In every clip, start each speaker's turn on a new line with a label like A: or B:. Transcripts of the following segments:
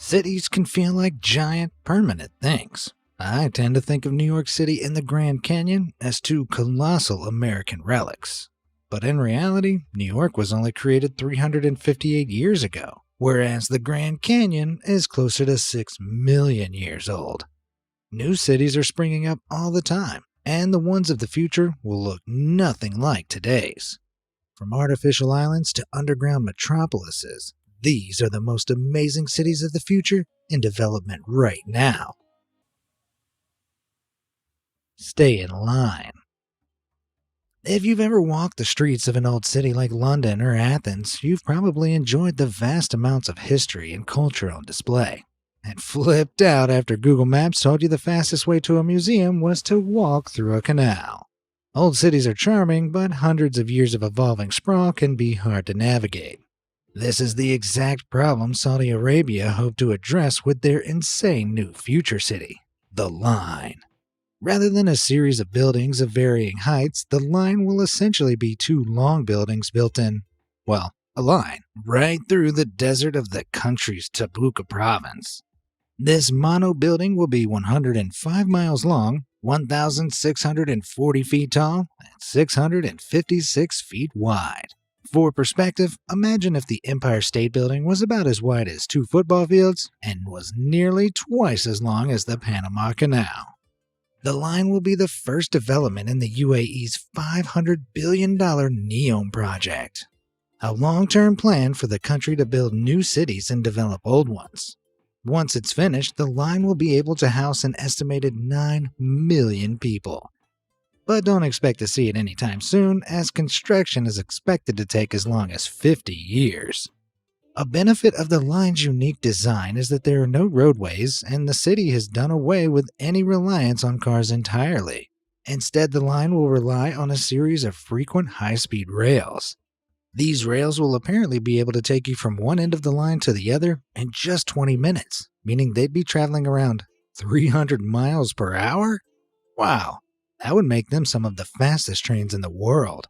A: Cities can feel like giant, permanent things. I tend to think of New York City and the Grand Canyon as two colossal American relics. But in reality, New York was only created 358 years ago, whereas the Grand Canyon is closer to 6 million years old. New cities are springing up all the time, and the ones of the future will look nothing like today's. From artificial islands to underground metropolises, these are the most amazing cities of the future in development right now. Stay in line. If you've ever walked the streets of an old city like London or Athens, you've probably enjoyed the vast amounts of history and culture on display, and flipped out after Google Maps told you the fastest way to a museum was to walk through a canal. Old cities are charming, but hundreds of years of evolving sprawl can be hard to navigate. This is the exact problem Saudi Arabia hoped to address with their insane new future city, the Line. Rather than a series of buildings of varying heights, the Line will essentially be two long buildings built in, well, a line, right through the desert of the country's Tabuka province. This mono building will be 105 miles long, 1,640 feet tall, and 656 feet wide. For perspective, imagine if the Empire State Building was about as wide as 2 football fields and was nearly twice as long as the Panama Canal. The line will be the first development in the UAE's $500 billion NEOM project, a long-term plan for the country to build new cities and develop old ones. Once it's finished, the line will be able to house an estimated 9 million people. But don't expect to see it anytime soon, as construction is expected to take as long as 50 years. A benefit of the line's unique design is that there are no roadways, and the city has done away with any reliance on cars entirely. Instead, the line will rely on a series of frequent high-speed rails. These rails will apparently be able to take you from one end of the line to the other in just 20 minutes, meaning they'd be traveling around 300 miles per hour? Wow! That would make them some of the fastest trains in the world.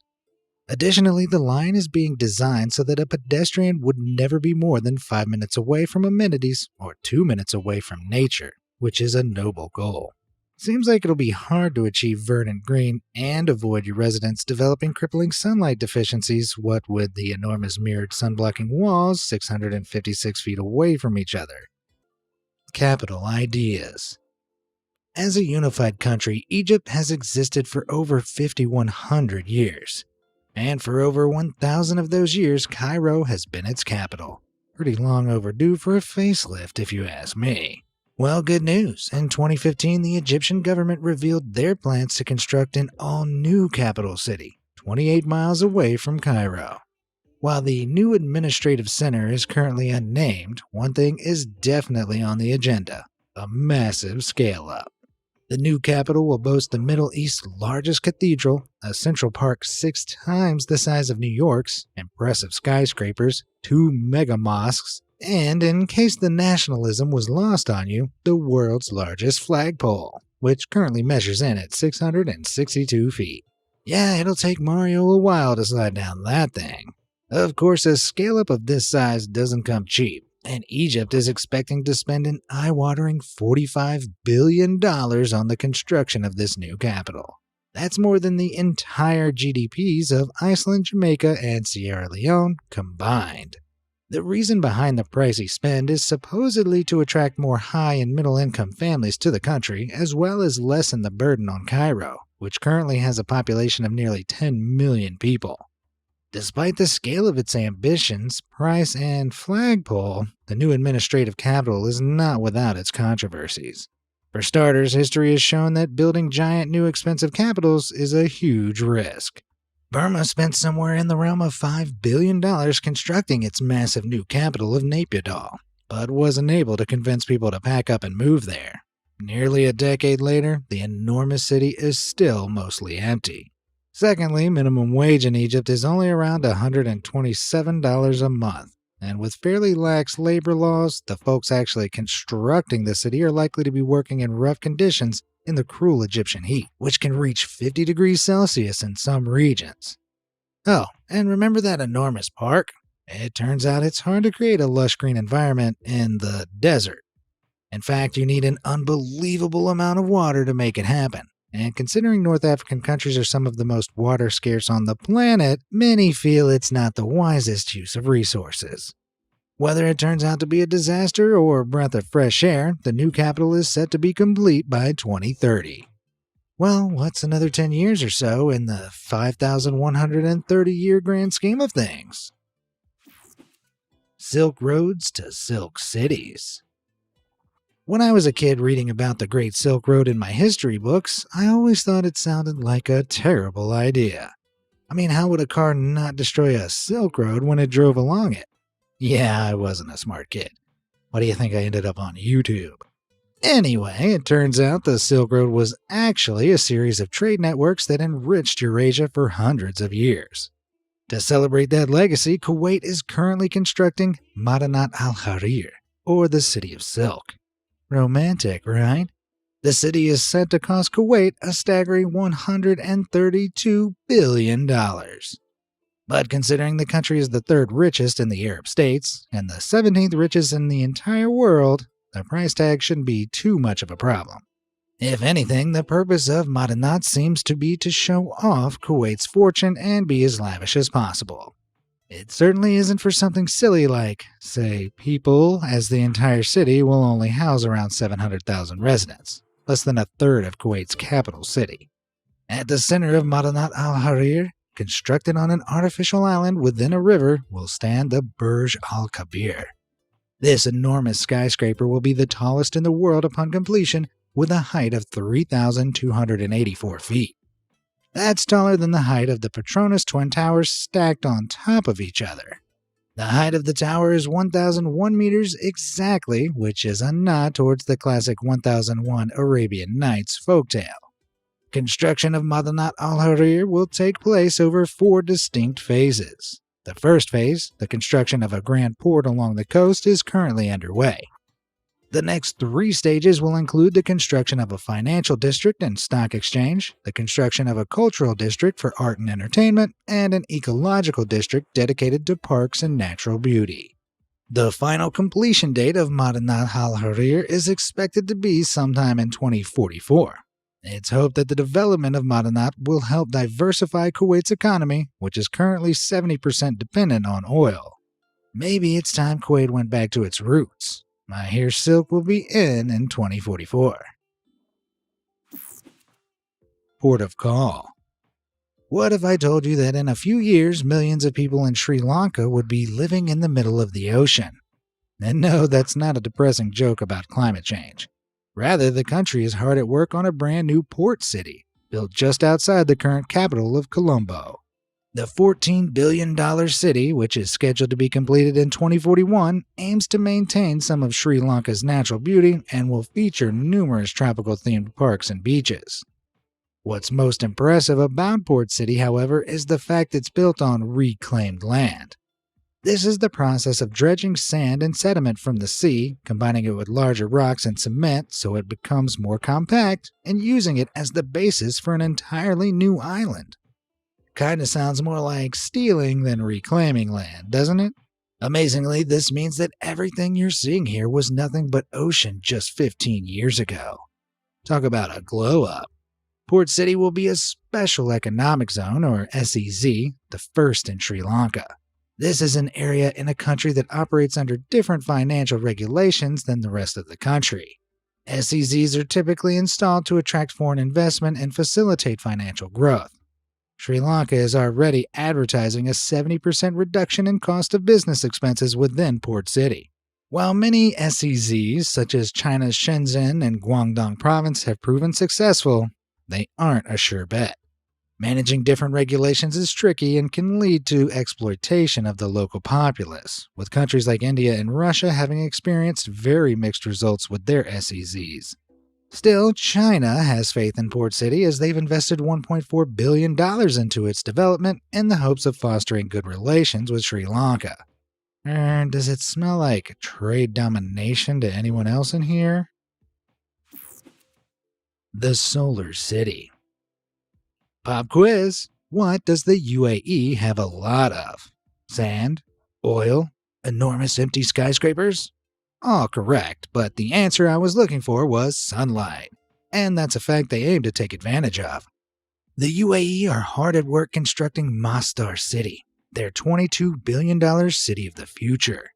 A: Additionally, the line is being designed so that a pedestrian would never be more than 5 minutes away from amenities or 2 minutes away from nature, which is a noble goal. Seems like it'll be hard to achieve verdant green and avoid your residents developing crippling sunlight deficiencies, what with the enormous mirrored sun-blocking walls 656 feet away from each other. Capital ideas. As a unified country, Egypt has existed for over 5,100 years. And for over 1,000 of those years, Cairo has been its capital. Pretty long overdue for a facelift, if you ask me. Well, good news. In 2015, the Egyptian government revealed their plans to construct an all-new capital city, 28 miles away from Cairo. While the new administrative center is currently unnamed, one thing is definitely on the agenda: a massive scale-up. The new capital will boast the Middle East's largest cathedral, a central park 6 times the size of New York's, impressive skyscrapers, 2 mega mosques, and, in case the nationalism was lost on you, the world's largest flagpole, which currently measures in at 662 feet. Yeah, it'll take Mario a while to slide down that thing. Of course, a scale-up of this size doesn't come cheap, and Egypt is expecting to spend an eye-watering $45 billion on the construction of this new capital. That's more than the entire GDPs of Iceland, Jamaica, and Sierra Leone combined. The reason behind the pricey spend is supposedly to attract more high- and middle-income families to the country, as well as lessen the burden on Cairo, which currently has a population of nearly 10 million people. Despite the scale of its ambitions, price, and flagpole, the new administrative capital is not without its controversies. For starters, history has shown that building giant new expensive capitals is a huge risk. Burma spent somewhere in the realm of $5 billion constructing its massive new capital of Naypyidaw, but wasn't able to convince people to pack up and move there. Nearly a decade later, the enormous city is still mostly empty. Secondly, minimum wage in Egypt is only around $127 a month, and with fairly lax labor laws, the folks actually constructing the city are likely to be working in rough conditions in the cruel Egyptian heat, which can reach 50 degrees Celsius in some regions. Oh, and remember that enormous park? It turns out it's hard to create a lush green environment in the desert. In fact, you need an unbelievable amount of water to make it happen. And considering North African countries are some of the most water scarce on the planet, many feel it's not the wisest use of resources. Whether it turns out to be a disaster or a breath of fresh air, the new capital is set to be complete by 2030. Well, what's another 10 years or so in the 5,130-year grand scheme of things? Silk roads to silk cities. When I was a kid reading about the Great Silk Road in my history books, I always thought it sounded like a terrible idea. I mean, how would a car not destroy a Silk Road when it drove along it? Yeah, I wasn't a smart kid. Why do you think I ended up on YouTube? Anyway, it turns out the Silk Road was actually a series of trade networks that enriched Eurasia for hundreds of years. To celebrate that legacy, Kuwait is currently constructing Madinat al-Harir, or the City of Silk. Romantic, right? The city is set to cost Kuwait a staggering $132 billion. But considering the country is the third richest in the Arab states and the 17th richest in the entire world, the price tag shouldn't be too much of a problem. If anything, the purpose of Madinat seems to be to show off Kuwait's fortune and be as lavish as possible. It certainly isn't for something silly like, say, people, as the entire city will only house around 700,000 residents, less than a third of Kuwait's capital city. At the center of Madinat al-Harir, constructed on an artificial island within a river, will stand the Burj Al Kabir. This enormous skyscraper will be the tallest in the world upon completion, with a height of 3,284 feet. That's taller than the height of the Petronas Twin Towers stacked on top of each other. The height of the tower is 1,001 meters exactly, which is a nod towards the classic 1001 Arabian Nights folktale. Construction of Madinat al-Harir will take place over 4 distinct phases. The first phase, the construction of a grand port along the coast, is currently underway. The next 3 stages will include the construction of a financial district and stock exchange, the construction of a cultural district for art and entertainment, and an ecological district dedicated to parks and natural beauty. The final completion date of Madinat al-Harir is expected to be sometime in 2044. It's hoped that the development of Madinat will help diversify Kuwait's economy, which is currently 70% dependent on oil. Maybe it's time Kuwait went back to its roots. I hear silk will be in 2044. Port of Call. What if I told you that in a few years, millions of people in Sri Lanka would be living in the middle of the ocean? And no, that's not a depressing joke about climate change. Rather, the country is hard at work on a brand new port city, built just outside the current capital of Colombo. The $14 billion city, which is scheduled to be completed in 2041, aims to maintain some of Sri Lanka's natural beauty and will feature numerous tropical-themed parks and beaches. What's most impressive about Port City, however, is the fact it's built on reclaimed land. This is the process of dredging sand and sediment from the sea, combining it with larger rocks and cement so it becomes more compact, and using it as the basis for an entirely new island. Kinda sounds more like stealing than reclaiming land, doesn't it? Amazingly, this means that everything you're seeing here was nothing but ocean just 15 years ago. Talk about a glow-up. Port City will be a Special Economic Zone, or SEZ, the first in Sri Lanka. This is an area in a country that operates under different financial regulations than the rest of the country. SEZs are typically installed to attract foreign investment and facilitate financial growth. Sri Lanka is already advertising a 70% reduction in cost of business expenses within Port City. While many SEZs, such as China's Shenzhen and Guangdong province, have proven successful, they aren't a sure bet. Managing different regulations is tricky and can lead to exploitation of the local populace, with countries like India and Russia having experienced very mixed results with their SEZs. Still, China has faith in Port City as they've invested $1.4 billion into its development in the hopes of fostering good relations with Sri Lanka. Does it smell like trade domination to anyone else in here? The Solar City. Pop quiz. What does the UAE have a lot of? Sand, Oil? Enormous empty skyscrapers? All correct, but the answer I was looking for was sunlight. And that's a fact they aim to take advantage of. The UAE are hard at work constructing Masdar City, their $22 billion city of the future.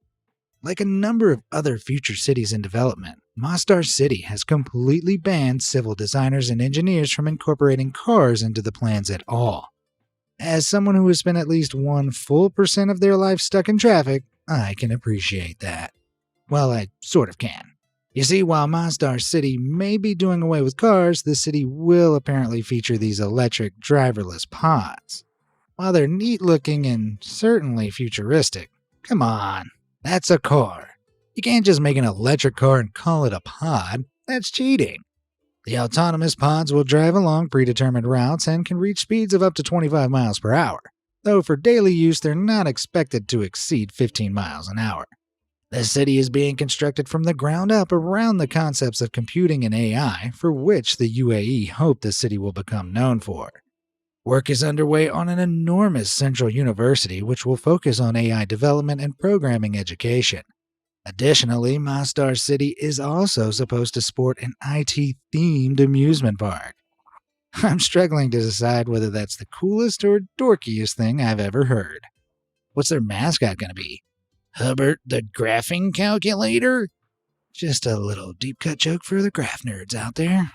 A: Like a number of other future cities in development, Masdar City has completely banned civil designers and engineers from incorporating cars into the plans at all. As someone who has spent at least 1% of their life stuck in traffic, I can appreciate that. Well, I sort of can. You see, while Masdar City may be doing away with cars, the city will apparently feature these electric driverless pods. While they're neat looking and certainly futuristic, come on, that's a car. You can't just make an electric car and call it a pod. That's cheating. The autonomous pods will drive along predetermined routes and can reach speeds of up to 25 miles per hour, though for daily use they're not expected to exceed 15 miles an hour. The city is being constructed from the ground up around the concepts of computing and AI, for which the UAE hope the city will become known for. Work is underway on an enormous central university which will focus on AI development and programming education. Additionally, Masdar City is also supposed to sport an IT-themed amusement park. I'm struggling to decide whether that's the coolest or dorkiest thing I've ever heard. What's their mascot going to be? Hubbard the Graphing Calculator? Just a little deep-cut joke for the graph nerds out there.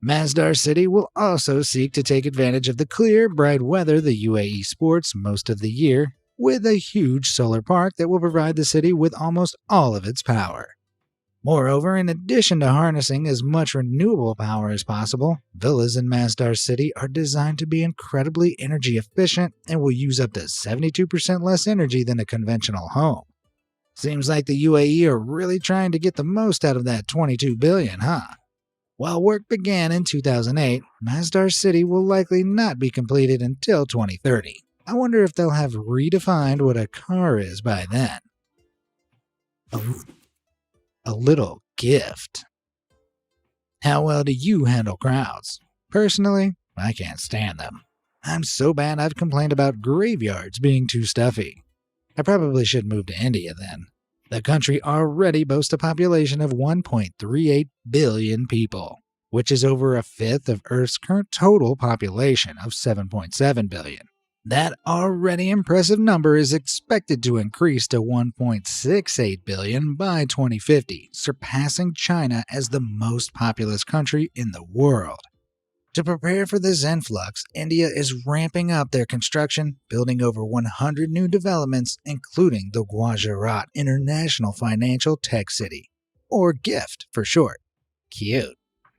A: Masdar City will also seek to take advantage of the clear, bright weather the UAE sports most of the year, with a huge solar park that will provide the city with almost all of its power. Moreover, in addition to harnessing as much renewable power as possible, villas in Masdar City are designed to be incredibly energy efficient and will use up to 72% less energy than a conventional home. Seems like the UAE are really trying to get the most out of that $22 billion, huh? While work began in 2008, Masdar City will likely not be completed until 2030. I wonder if they'll have redefined what a car is by then. A little gift. How well do you handle crowds? Personally, I can't stand them. I'm so bad I've complained about graveyards being too stuffy. I probably should move to India then. The country already boasts a population of 1.38 billion people, which is over a fifth of Earth's current total population of 7.7 billion. That already impressive number is expected to increase to 1.68 billion by 2050, surpassing China as the most populous country in the world. To prepare for this influx, India is ramping up their construction, building over 100 new developments, including the Gujarat International Financial Tech City, or GIFT for short. Cute.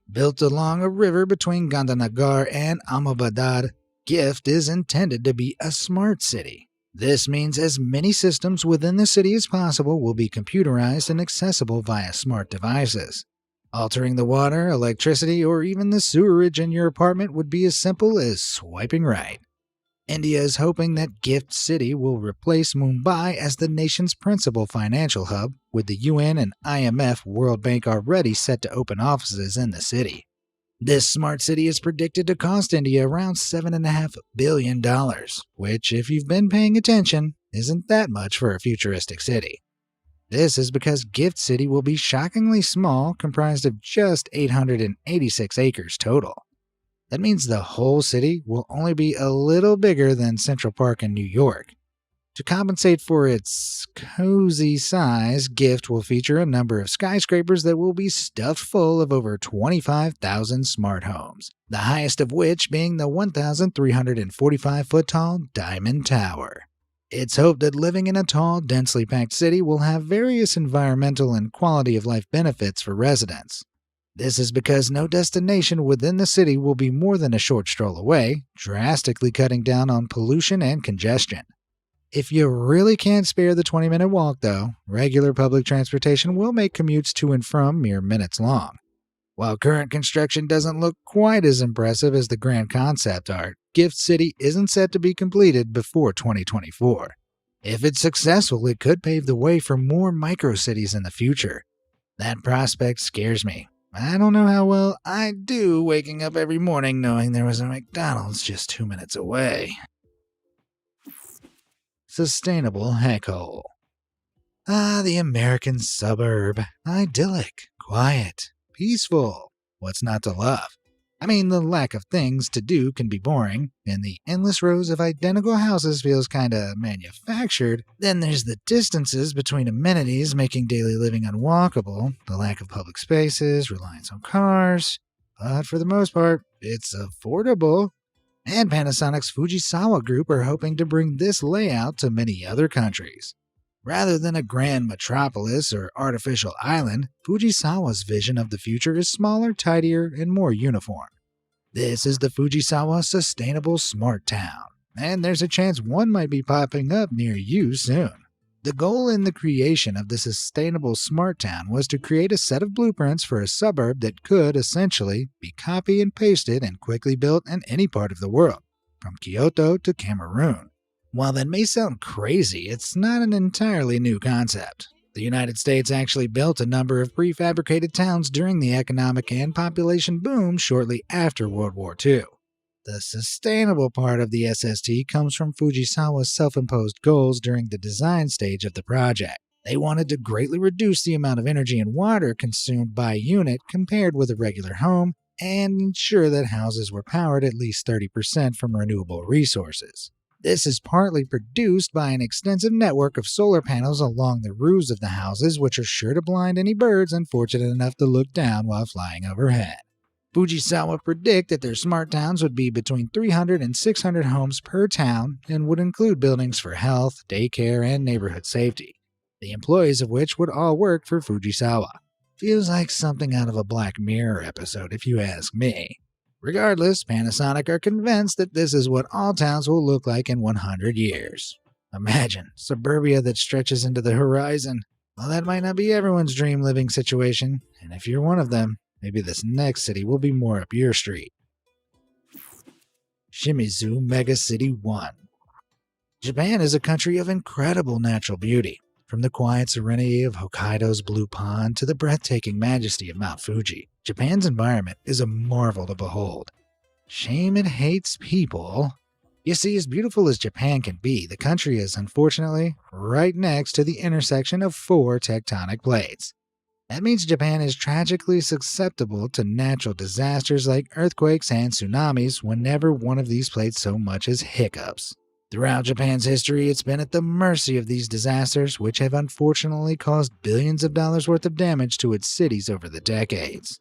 A: Built along a river between Gandhinagar and Ahmedabad, GIFT is intended to be a smart city. This means as many systems within the city as possible will be computerized and accessible via smart devices. Altering the water, electricity, or even the sewerage in your apartment would be as simple as swiping right. India is hoping that GIFT City will replace Mumbai as the nation's principal financial hub, with the UN and IMF World Bank already set to open offices in the city. This smart city is predicted to cost India around $7.5 billion, which, if you've been paying attention, isn't that much for a futuristic city. This is because GIFT City will be shockingly small, comprised of just 886 acres total. That means the whole city will only be a little bigger than Central Park in New York. To compensate for its cozy size, GIFT will feature a number of skyscrapers that will be stuffed full of over 25,000 smart homes, the highest of which being the 1,345-foot-tall Diamond Tower. It's hoped that living in a tall, densely packed city will have various environmental and quality of life benefits for residents. This is because no destination within the city will be more than a short stroll away, drastically cutting down on pollution and congestion. If you really can't spare the 20-minute walk, though, regular public transportation will make commutes to and from mere minutes long. While current construction doesn't look quite as impressive as the grand concept art, GIFT City isn't set to be completed before 2024. If it's successful, it could pave the way for more micro-cities in the future. That prospect scares me. I don't know how well I'd do waking up every morning knowing there was a McDonald's just 2 minutes away. sustainable heckhole. Ah, the American suburb. Idyllic, quiet, peaceful. What's not to love? I mean, the lack of things to do can be boring, and the endless rows of identical houses feels kinda manufactured. Then there's the distances between amenities making daily living unwalkable, the lack of public spaces, reliance on cars. But for the most part, it's affordable. And Panasonic's Fujisawa Group are hoping to bring this layout to many other countries. Rather than a grand metropolis or artificial island, Fujisawa's vision of the future is smaller, tidier, and more uniform. This is the Fujisawa Sustainable Smart Town, and there's a chance one might be popping up near you soon. The goal in the creation of the Sustainable Smart Town was to create a set of blueprints for a suburb that could, essentially, be copy and pasted and quickly built in any part of the world, from Kyoto to Cameroon. While that may sound crazy, it's not an entirely new concept. The United States actually built a number of prefabricated towns during the economic and population boom shortly after World War II. The sustainable part of the SST comes from Fujisawa's self-imposed goals during the design stage of the project. They wanted to greatly reduce the amount of energy and water consumed by unit compared with a regular home, and ensure that houses were powered at least 30% from renewable resources. This is partly produced by an extensive network of solar panels along the roofs of the houses, which are sure to blind any birds unfortunate enough to look down while flying overhead. Fujisawa predict that their smart towns would be between 300 and 600 homes per town and would include buildings for health, daycare, and neighborhood safety, the employees of which would all work for Fujisawa. Feels like something out of a Black Mirror episode if you ask me. Regardless, Panasonic are convinced that this is what all towns will look like in 100 years. Imagine suburbia that stretches into the horizon. Well, that might not be everyone's dream living situation, and if you're one of them, maybe this next city will be more up your street. Shimizu Mega City 1. Japan is a country of incredible natural beauty, from the quiet serenity of Hokkaido's Blue Pond to the breathtaking majesty of Mount Fuji. Japan's environment is a marvel to behold. Shame it hates people. You see, as beautiful as Japan can be, the country is unfortunately right next to the intersection of 4 tectonic plates. That means Japan is tragically susceptible to natural disasters like earthquakes and tsunamis whenever one of these plates so much as hiccups. Throughout Japan's history, it's been at the mercy of these disasters, which have unfortunately caused billions of dollars worth of damage to its cities over the decades.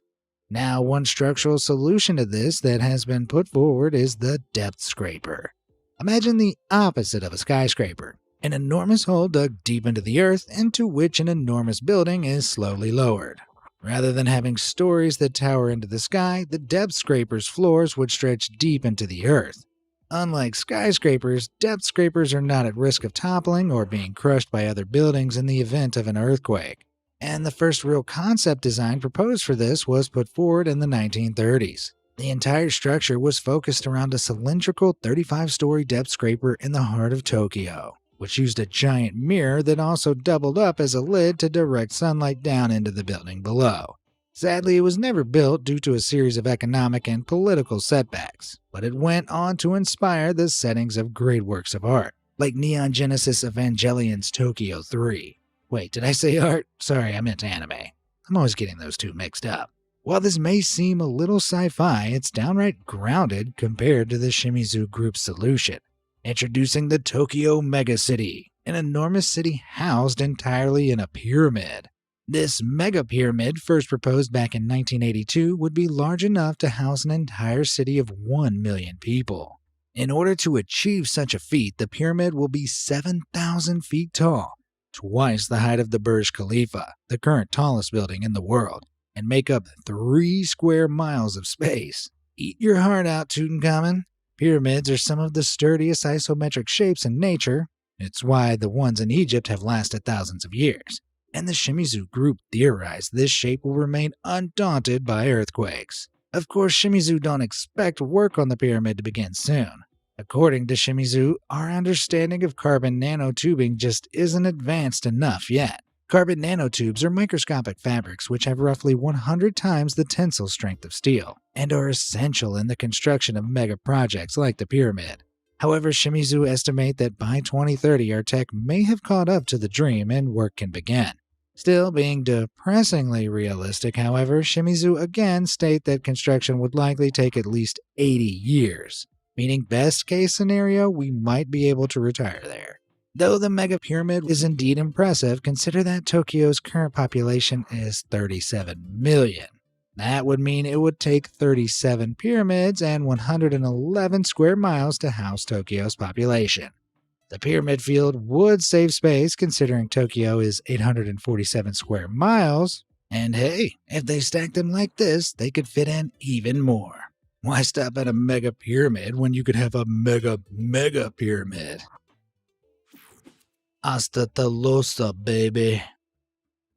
A: Now, one structural solution to this that has been put forward is the depth scraper. Imagine the opposite of a skyscraper, an enormous hole dug deep into the earth into which an enormous building is slowly lowered. Rather than having stories that tower into the sky, the depth scraper's floors would stretch deep into the earth. Unlike skyscrapers, depth scrapers are not at risk of toppling or being crushed by other buildings in the event of an earthquake. And the first real concept design proposed for this was put forward in the 1930s. The entire structure was focused around a cylindrical 35-story depth scraper in the heart of Tokyo, which used a giant mirror that also doubled up as a lid to direct sunlight down into the building below. Sadly, it was never built due to a series of economic and political setbacks, but it went on to inspire the settings of great works of art, like Neon Genesis Evangelion's Tokyo 3. Wait, did I say art? Sorry, I meant anime. I'm always getting those two mixed up. While this may seem a little sci-fi, it's downright grounded compared to the Shimizu Group's solution. Introducing the Tokyo Mega City, an enormous city housed entirely in a pyramid. This mega pyramid, first proposed back in 1982, would be large enough to house an entire city of 1 million people. In order to achieve such a feat, the pyramid will be 7,000 feet tall, twice the height of the Burj Khalifa, the current tallest building in the world, and make up 3 square miles of space. Eat your heart out, Tutankhamun. Pyramids are some of the sturdiest isometric shapes in nature. It's why the ones in Egypt have lasted thousands of years. And the Shimizu Group theorized this shape will remain undaunted by earthquakes. Of course, Shimizu don't expect work on the pyramid to begin soon. According to Shimizu, our understanding of carbon nanotubing just isn't advanced enough yet. Carbon nanotubes are microscopic fabrics which have roughly 100 times the tensile strength of steel, and are essential in the construction of mega projects like the pyramid. However, Shimizu estimate that by 2030 our tech may have caught up to the dream and work can begin. Still being depressingly realistic, however, Shimizu again state that construction would likely take at least 80 years, meaning best case scenario we might be able to retire there. Though the mega pyramid is indeed impressive, consider that Tokyo's current population is 37 million. That would mean it would take 37 pyramids and 111 square miles to house Tokyo's population. The pyramid field would save space considering Tokyo is 847 square miles, and hey, if they stacked them like this, they could fit in even more. Why stop at a mega pyramid when you could have a mega pyramid? Hasta Tolosa, baby.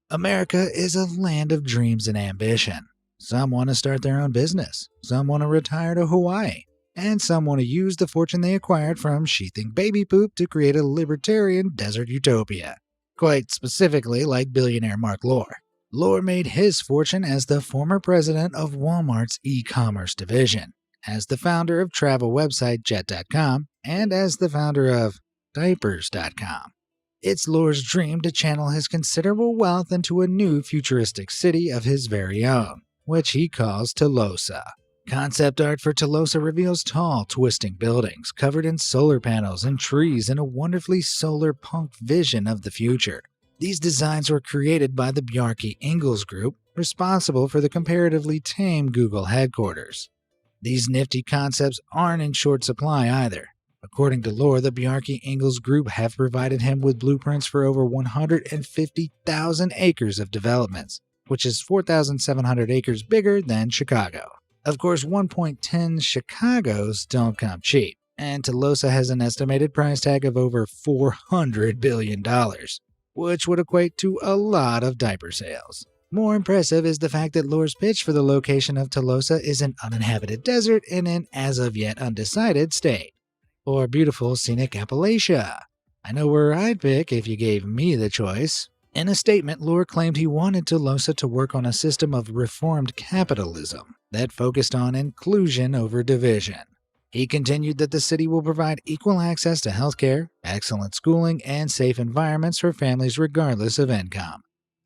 A: America is a land of dreams and ambition. Some want to start their own business, some want to retire to Hawaii, and some want to use the fortune they acquired from sheathing baby poop to create a libertarian desert utopia. Quite specifically like billionaire Mark Lohr. Lohr made his fortune as the former president of Walmart's e-commerce division, as the founder of travel website Jet.com, and as the founder of Diapers.com. It's Lohr's dream to channel his considerable wealth into a new futuristic city of his very own, which he calls Tolosa. Concept art for Tolosa reveals tall, twisting buildings covered in solar panels and trees and a wonderfully solar punk vision of the future. These designs were created by the Bjarke Ingels Group, responsible for the comparatively tame Google headquarters. These nifty concepts aren't in short supply either. According to Lohr, the Bjarke Ingels Group have provided him with blueprints for over 150,000 acres of developments, which is 4,700 acres bigger than Chicago. Of course, 1.10 Chicagos don't come cheap, and Tolosa has an estimated price tag of over $400 billion, which would equate to a lot of diaper sales. More impressive is the fact that Lohr's pitch for the location of Tolosa is an uninhabited desert in an as-of-yet undecided state, or beautiful scenic Appalachia. I know where I'd pick if you gave me the choice. In a statement, Lohr claimed he wanted Tolosa to work on a system of reformed capitalism that focused on inclusion over division. He continued that the city will provide equal access to healthcare, excellent schooling, and safe environments for families regardless of income.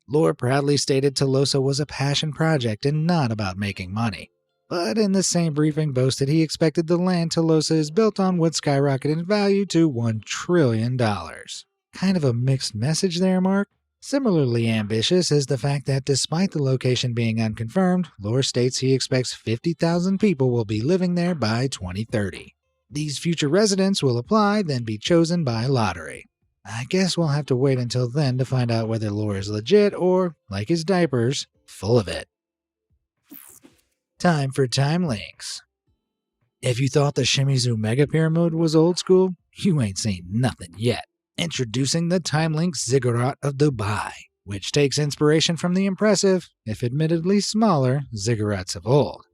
A: Lohr proudly stated Tolosa was a passion project and not about making money. But in the same briefing boasted he expected the land Tolosa is built on would skyrocket in value to $1 trillion. Kind of a mixed message there, Mark? Similarly ambitious is the fact that despite the location being unconfirmed, Lohr states he expects 50,000 people will be living there by 2030. These future residents will apply, then be chosen by lottery. I guess we'll have to wait until then to find out whether Lohr is legit or, like his diapers, full of it. Time for time links. If you thought the Shimizu Mega Pyramid was old school, you ain't seen nothing yet. Introducing the Time Link Ziggurat of Dubai, which takes inspiration from the impressive, if admittedly smaller, ziggurats of old.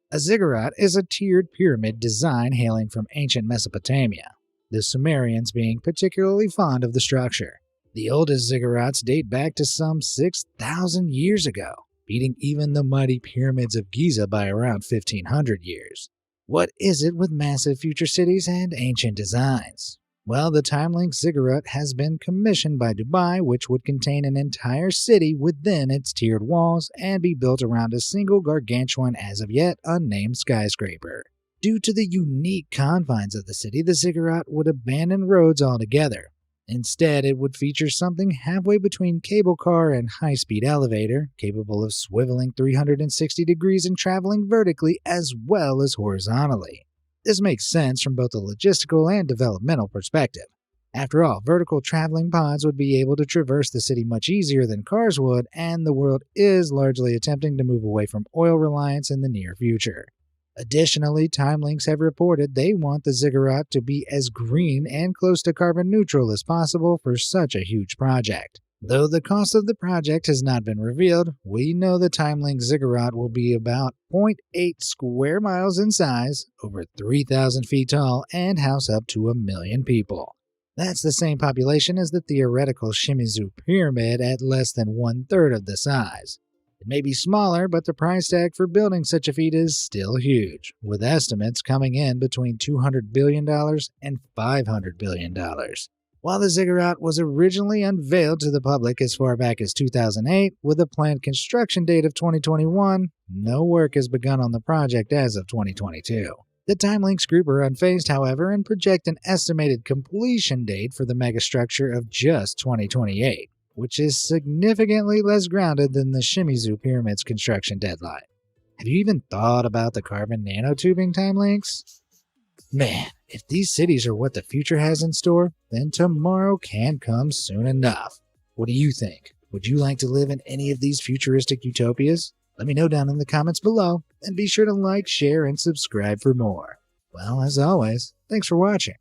A: A ziggurat is a tiered pyramid design hailing from ancient Mesopotamia, the Sumerians being particularly fond of the structure. The oldest ziggurats date back to some 6,000 years ago, beating even the mighty pyramids of Giza by around 1,500 years. What is it with massive future cities and ancient designs? Well, the Timelink Ziggurat has been commissioned by Dubai, which would contain an entire city within its tiered walls and be built around a single gargantuan as of yet unnamed skyscraper. Due to the unique confines of the city, the Ziggurat would abandon roads altogether. Instead, it would feature something halfway between cable car and high-speed elevator, capable of swiveling 360 degrees and traveling vertically as well as horizontally. This makes sense from both a logistical and developmental perspective. After all, vertical traveling pods would be able to traverse the city much easier than cars would, and the world is largely attempting to move away from oil reliance in the near future. Additionally, Timelinks have reported they want the Ziggurat to be as green and close to carbon neutral as possible for such a huge project. Though the cost of the project has not been revealed, we know the Timelink Ziggurat will be about 0.8 square miles in size, over 3,000 feet tall, and house up to 1 million people. That's the same population as the theoretical Shimizu Pyramid at less than 1/3 of the size. It may be smaller, but the price tag for building such a feat is still huge, with estimates coming in between $200 billion and $500 billion. While the ziggurat was originally unveiled to the public as far back as 2008, with a planned construction date of 2021, no work has begun on the project as of 2022. The Timelinks Group are unfazed, however, and project an estimated completion date for the megastructure of just 2028, which is significantly less grounded than the Shimizu Pyramid's construction deadline. Have you even thought about the carbon nanotubing Timelinks? Man, if these cities are what the future has in store, then tomorrow can come soon enough. What do you think? Would you like to live in any of these futuristic utopias? Let me know down in the comments below, and be sure to like, share, and subscribe for more. Well, as always, thanks for watching.